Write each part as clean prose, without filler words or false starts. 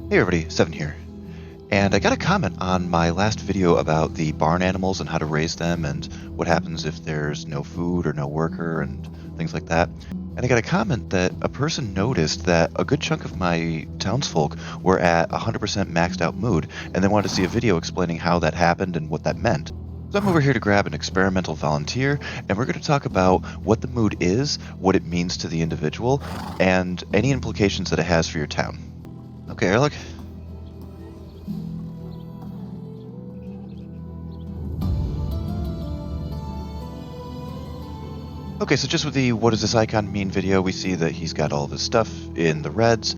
Hey everybody, Seven here. And I got a comment on my last video about the barn animals and how to raise them and what happens if there's no food or no worker and things like that. And I got a comment that a person noticed that a good chunk of my townsfolk were at 100% maxed out mood, and they wanted to see a video explaining how that happened and what that meant. So I'm over here to grab an experimental volunteer, and we're going to talk about what the mood is, what it means to the individual, and any implications that it has for your town. Okay, Erlich. Okay, so just with the what does this icon mean video, we see that he's got all of his stuff in the reds.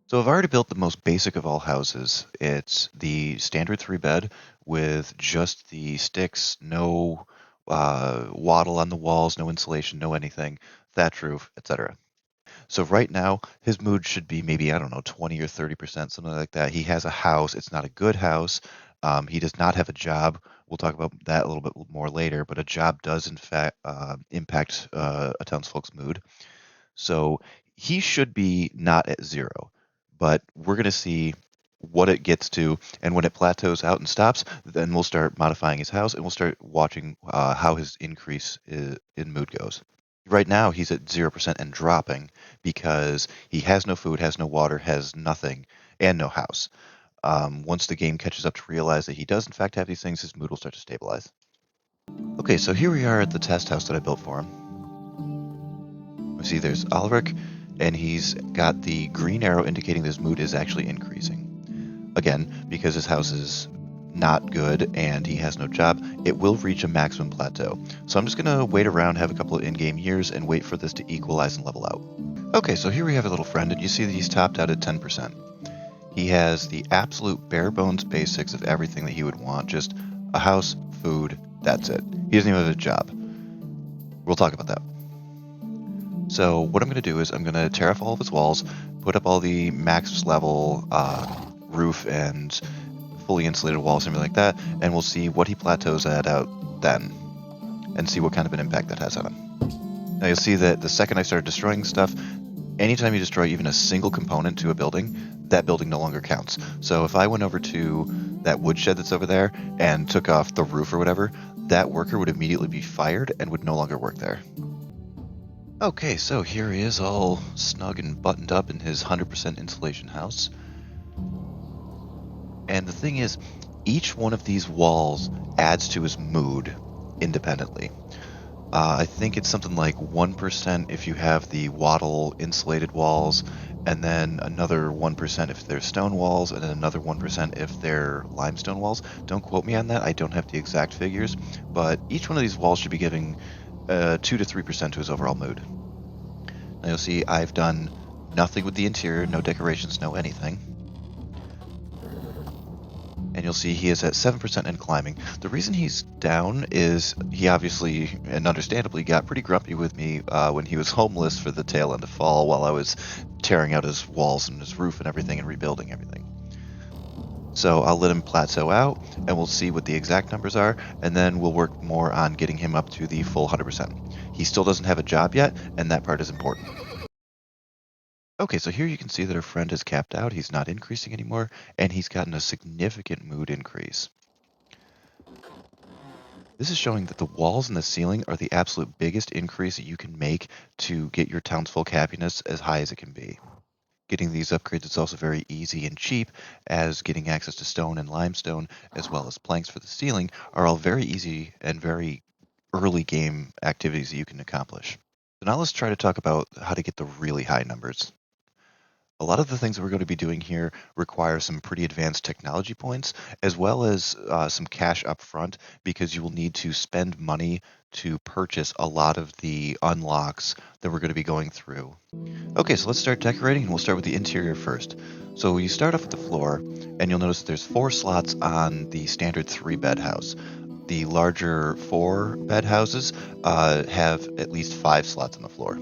So I've already built the most basic of all houses. It's the standard 3-bed with just the sticks, no wattle on the walls, no insulation, no anything, thatch roof, etc. So right now, his mood should be maybe, I don't know, 20 or 30%, something like that. He has a house. It's not a good house. He does not have a job. We'll talk about that a little bit more later, but a job does, in fact, impact a townsfolk's mood. So he should be not at zero, but we're going to see what it gets to. And when it plateaus out and stops, then we'll start modifying his house and we'll start watching how his increase in mood goes. Right now, he's at 0% and dropping because he has no food, has no water, has nothing, and no house. Once the game catches up to realize that he does, in fact, have these things, his mood will start to stabilize. Okay, so here we are at the test house that I built for him. We see there's Ulrich, and he's got the green arrow indicating his mood is actually increasing. Again, because his house is not good and he has no job, it will reach a maximum plateau. So I'm just going to wait around, have a couple of in-game years, and wait for this to equalize and level out. Okay, so here we have a little friend, and you see that he's topped out at 10%. He has the absolute bare bones basics of everything that he would want, just a house, food, that's it. He doesn't even have a job. We'll talk about that. So what I'm going to do is I'm going to tear off all of his walls, put up all the max level roof and fully insulated walls, something like that, and we'll see what he plateaus at out then, and see what kind of an impact that has on him. Now you'll see that the second I started destroying stuff, anytime you destroy even a single component to a building, that building no longer counts. So if I went over to that woodshed that's over there and took off the roof or whatever, that worker would immediately be fired and would no longer work there. Okay, so here he is all snug and buttoned up in his 100% insulation house. And the thing is, each one of these walls adds to his mood independently. I think it's something like 1% if you have the wattle insulated walls, and then another 1% if they're stone walls, and then another 1% if they're limestone walls. Don't quote me on that, I don't have the exact figures, but each one of these walls should be giving 2 to 3% to his overall mood. Now you'll see I've done nothing with the interior, no decorations, no anything. And you'll see he is at 7% and climbing. The reason he's down is he obviously and understandably got pretty grumpy with me when he was homeless for the tail end of fall while I was tearing out his walls and his roof and everything and rebuilding everything. So I'll let him plateau out and we'll see what the exact numbers are, and then we'll work more on getting him up to the full 100%. He still doesn't have a job yet, and that part is important. Okay, so here you can see that our friend has capped out, he's not increasing anymore, and he's gotten a significant mood increase. This is showing that the walls and the ceiling are the absolute biggest increase that you can make to get your townsfolk happiness as high as it can be. Getting these upgrades is also very easy and cheap, as getting access to stone and limestone, as well as planks for the ceiling, are all very easy and very early game activities that you can accomplish. So now let's try to talk about how to get the really high numbers. A lot of the things that we're going to be doing here require some pretty advanced technology points, as well as some cash up front, because you will need to spend money to purchase a lot of the unlocks that we're going to be going through. Okay, so let's start decorating, and we'll start with the interior first. So you start off with the floor, and you'll notice that there's 4 slots on the standard 3-bed house. The larger 4-bed houses have at least 5 slots on the floor.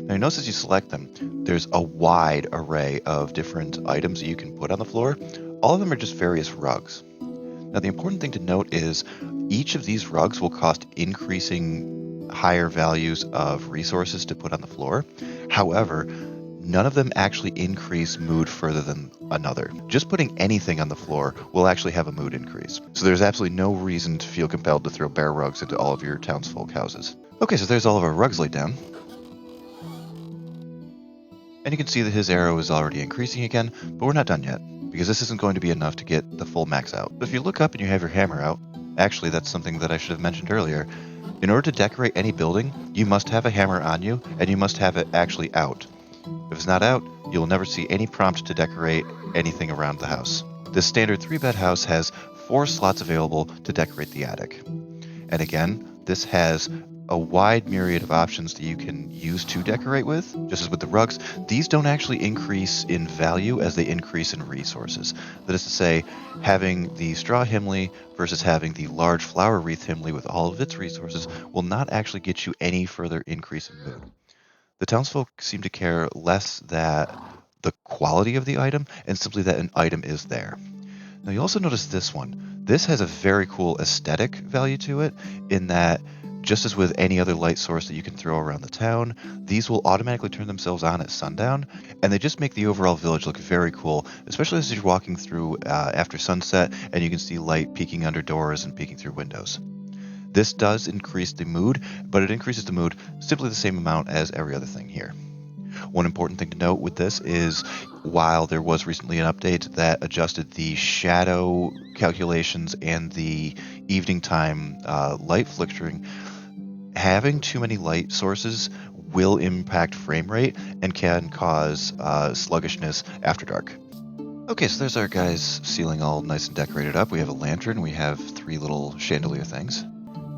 Now you notice as you select them, there's a wide array of different items that you can put on the floor. All of them are just various rugs. Now the important thing to note is each of these rugs will cost increasing higher values of resources to put on the floor. However, none of them actually increase mood further than another. Just putting anything on the floor will actually have a mood increase. So there's absolutely no reason to feel compelled to throw bear rugs into all of your townsfolk houses. Okay, so there's all of our rugs laid down. And you can see that his arrow is already increasing again, but we're not done yet, because this isn't going to be enough to get the full max out. But if you look up and you have your hammer out, actually that's something that I should have mentioned earlier. In order to decorate any building, you must have a hammer on you, and you must have it actually out. If it's not out, you'll never see any prompt to decorate anything around the house. This standard 3-bed house has 4 slots available to decorate the attic. And again, this has a wide myriad of options that you can use to decorate with. Just as with the rugs, these don't actually increase in value as they increase in resources. That is to say, having the straw Himley versus having the large flower wreath Himley with all of its resources will not actually get you any further increase in mood. The townsfolk seem to care less that the quality of the item and simply that an item is there. Now you also notice this one. This has a very cool aesthetic value to it in that just as with any other light source that you can throw around the town, these will automatically turn themselves on at sundown, and they just make the overall village look very cool, especially as you're walking through after sunset and you can see light peeking under doors and peeking through windows. This does increase the mood, but it increases the mood simply the same amount as every other thing here. One important thing to note with this is while there was recently an update that adjusted the shadow calculations and the evening time light flickering, having too many light sources will impact frame rate and can cause sluggishness after dark. Okay, so there's our guy's ceiling all nice and decorated up. We have a lantern, we have 3 little chandelier things.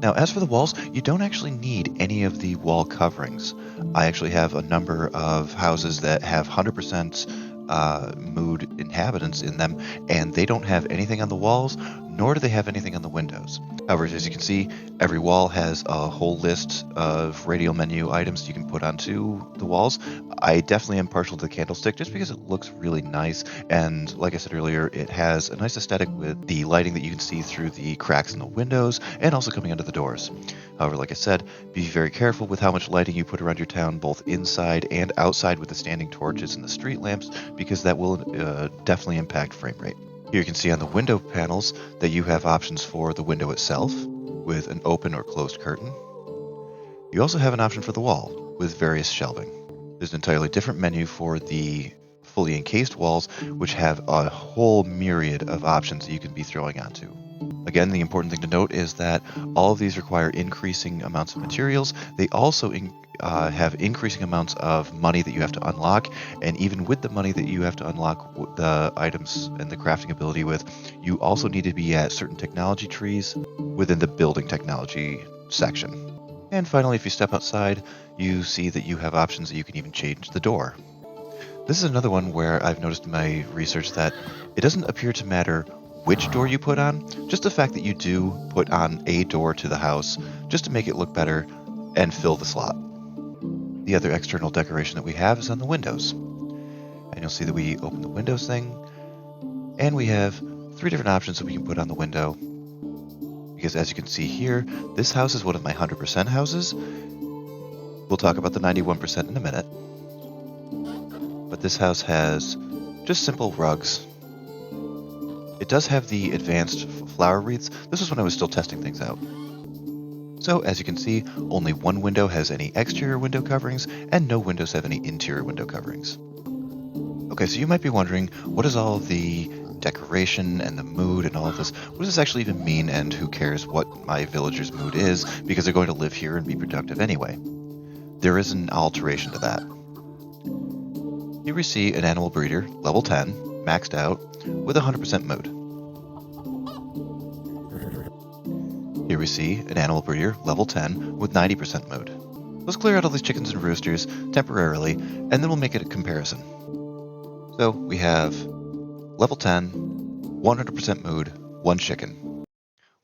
Now, as for the walls, you don't actually need any of the wall coverings. I actually have a number of houses that have 100% mood inhabitants in them, and they don't have anything on the walls, nor do they have anything on the windows. However, as you can see, every wall has a whole list of radial menu items you can put onto the walls. I definitely am partial to the candlestick just because it looks really nice, and like I said earlier, it has a nice aesthetic with the lighting that you can see through the cracks in the windows and also coming under the doors. However, like I said, be very careful with how much lighting you put around your town, both inside and outside with the standing torches and the street lamps, because that will definitely impact frame rate. Here you can see on the window panels that you have options for the window itself with an open or closed curtain. You also have an option for the wall with various shelving. There's an entirely different menu for the fully encased walls, which have a whole myriad of options that you can be throwing onto. Again, the important thing to note is that all of these require increasing amounts of materials. They also have increasing amounts of money that you have to unlock, and even with the money that you have to unlock the items and the crafting ability with, you also need to be at certain technology trees within the building technology section. And finally, if you step outside, you see that you have options that you can even change the door. This is another one where I've noticed in my research that it doesn't appear to matter which door you put on, just the fact that you do put on a door to the house just to make it look better and fill the slot. The other external decoration that we have is on the windows. And you'll see that we open the windows thing, and we have 3 different options that we can put on the window. Because as you can see here, this house is one of my 100% houses. We'll talk about the 91% in a minute. But this house has just simple rugs. It does have the advanced flower wreaths. This was when I was still testing things out. So as you can see, only one window has any exterior window coverings, and no windows have any interior window coverings. Okay, so you might be wondering, what is all the decoration and the mood and all of this? What does this actually even mean, and who cares what my villagers' mood is, because they're going to live here and be productive anyway? There is an alteration to that. Here we see an animal breeder, level 10, maxed out, with 100% mood. Here we see an animal breeder, level 10, with 90% mood. Let's clear out all these chickens and roosters temporarily, and then we'll make it a comparison. So we have level 10, 100% mood, 1 chicken.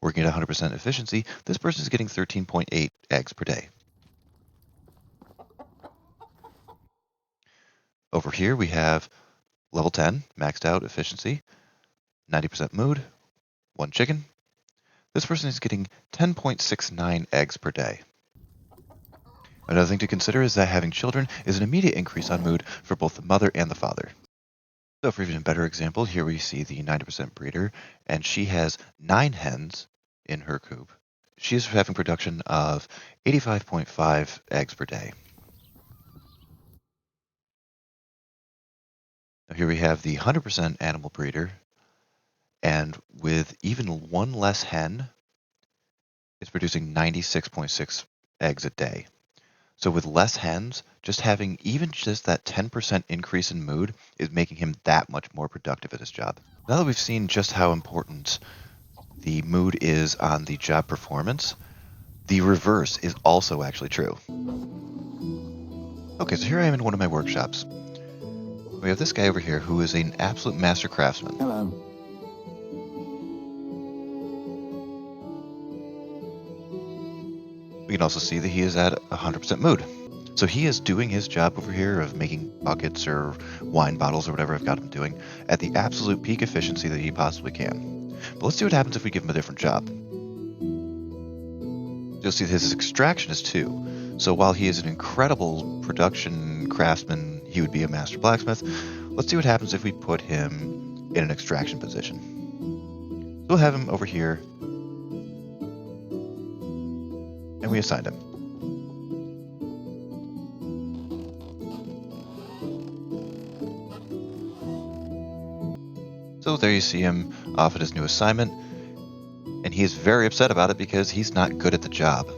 Working at 100% efficiency, this person is getting 13.8 eggs per day. Over here we have level 10, maxed out efficiency, 90% mood, 1 chicken. This person is getting 10.69 eggs per day. Another thing to consider is that having children is an immediate increase on mood for both the mother and the father. So for even a better example, here we see the 90% breeder, and she has 9 hens in her coop. She is having production of 85.5 eggs per day. Now here we have the 100% animal breeder, and with even one less hen, it's producing 96.6 eggs a day. So with less hens, just having even just that 10% increase in mood is making him that much more productive at his job. Now that we've seen just how important the mood is on the job performance, the reverse is also actually true. Okay, so here I am in one of my workshops. We have this guy over here who is an absolute master craftsman. Hello. We can also see that he is at 100% mood. So he is doing his job over here of making buckets or wine bottles or whatever I've got him doing at the absolute peak efficiency that he possibly can. But let's see what happens if we give him a different job. You'll see that his extraction is 2. So while he is an incredible production craftsman, he would be a master blacksmith. Let's see what happens if we put him in an extraction position. So we'll have him over here, and we assigned him. So there you see him off at his new assignment, and he is very upset about it because he's not good at the job.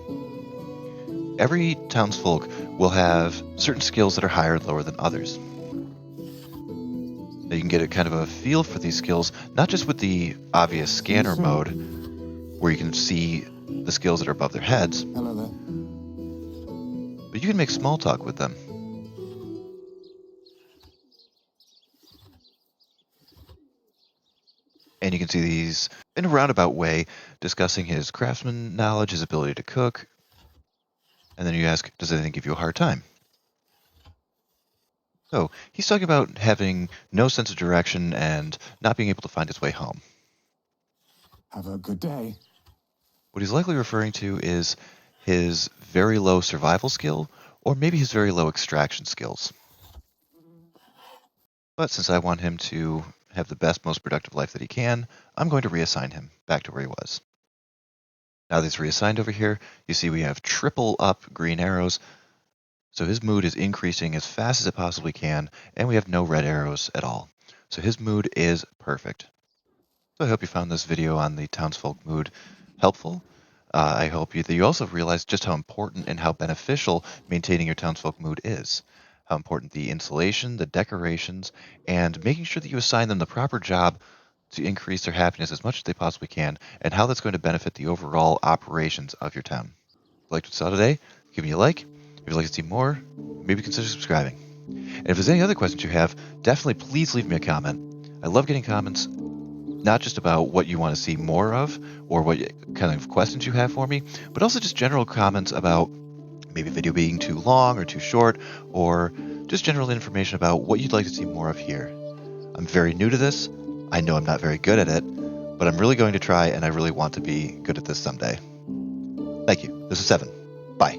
Every townsfolk will have certain skills that are higher and lower than others. Now you can get a kind of a feel for these skills, not just with the obvious scanner mode, where you can see the skills that are above their heads, Hello there. but you can make small talk with them. And you can see these in a roundabout way discussing his craftsman knowledge, his ability to cook. And then you ask, does anything give you a hard time? So he's talking about having no sense of direction and not being able to find his way home. Have a good day. What he's likely referring to is his very low survival skill, or maybe his very low extraction skills. But since I want him to have the best, most productive life that he can, I'm going to reassign him back to where he was. Now that he's reassigned over here, you see we have triple up green arrows. So his mood is increasing as fast as it possibly can, and we have no red arrows at all. So his mood is perfect. So I hope you found this video on the townsfolk mood helpful. I hope that you also realize just how important and how beneficial maintaining your townsfolk mood is. How important the insulation, the decorations, and making sure that you assign them the proper job to increase their happiness as much as they possibly can, and how that's going to benefit the overall operations of your town. If you liked what you saw today, give me a like. If you'd like to see more, maybe consider subscribing. And if there's any other questions you have, definitely please leave me a comment. I love getting comments, not just about what you want to see more of or what kind of questions you have for me, but also just general comments about maybe a video being too long or too short, or just general information about what you'd like to see more of here. I'm very new to this. I know I'm not very good at it, but I'm really going to try, and I really want to be good at this someday. Thank you. This is Seven. Bye.